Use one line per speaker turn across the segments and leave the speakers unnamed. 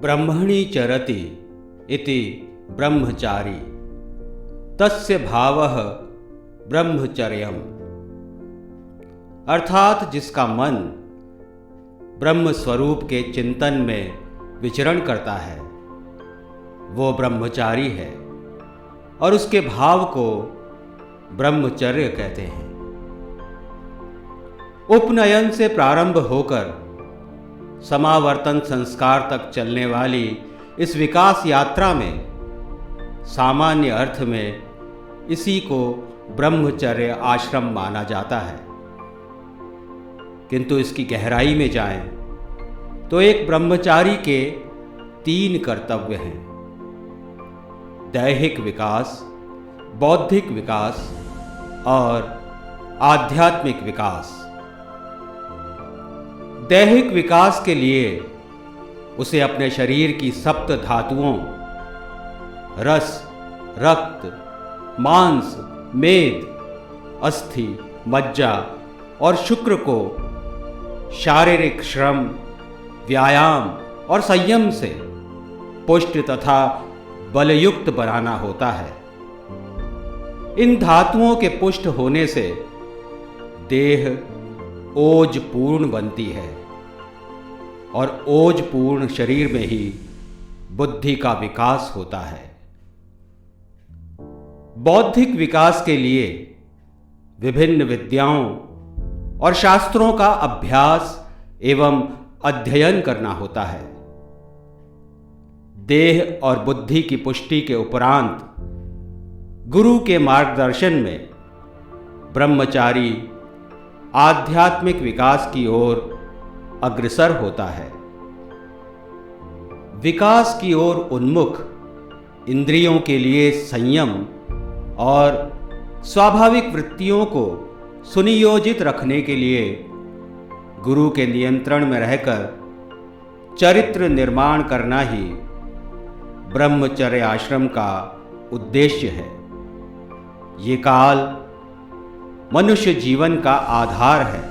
ब्रह्मणि चरति इति ब्रह्मचारी तस्य भावः ब्रह्मचर्यम्। अर्थात जिसका मन ब्रह्म स्वरूप के चिंतन में विचरण करता है वो ब्रह्मचारी है और उसके भाव को ब्रह्मचर्य कहते हैं। उपनयन से प्रारंभ होकर समावर्तन संस्कार तक चलने वाली इस विकास यात्रा में सामान्य अर्थ में इसी को ब्रह्मचर्य आश्रम माना जाता है, किंतु इसकी गहराई में जाएं तो एक ब्रह्मचारी के 3 कर्तव्य हैं: दैहिक विकास, बौद्धिक विकास और आध्यात्मिक विकास। दैहिक विकास के लिए उसे अपने शरीर की सप्त धातुओं रस, रक्त, मांस, मेद, अस्थि, मज्जा और शुक्र को शारीरिक श्रम, व्यायाम और संयम से पुष्ट तथा बलयुक्त बनाना होता है। इन धातुओं के पुष्ट होने से देह ओज पूर्ण बनती है और ओज पूर्ण शरीर में ही बुद्धि का विकास होता है। बौद्धिक विकास के लिए विभिन्न विद्याओं और शास्त्रों का अभ्यास एवं अध्ययन करना होता है। देह और बुद्धि की पुष्टि के उपरांत गुरु के मार्गदर्शन में ब्रह्मचारी आध्यात्मिक विकास की ओर अग्रसर होता है। विकास की ओर उन्मुख इंद्रियों के लिए संयम और स्वाभाविक वृत्तियों को सुनियोजित रखने के लिए गुरु के नियंत्रण में रहकर चरित्र निर्माण करना ही ब्रह्मचर्य आश्रम का उद्देश्य है। ये काल मनुष्य जीवन का आधार है।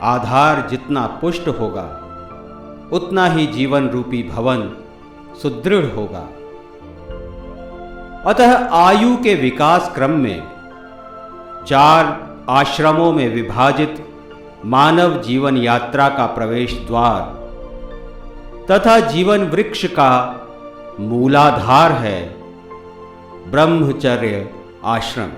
आधार जितना पुष्ट होगा उतना ही जीवन रूपी भवन सुदृढ़ होगा। अतः आयु के विकास क्रम में 4 आश्रमों में विभाजित मानव जीवन यात्रा का प्रवेश द्वार तथा जीवन वृक्ष का मूलाधार है ब्रह्मचर्य आश्रम।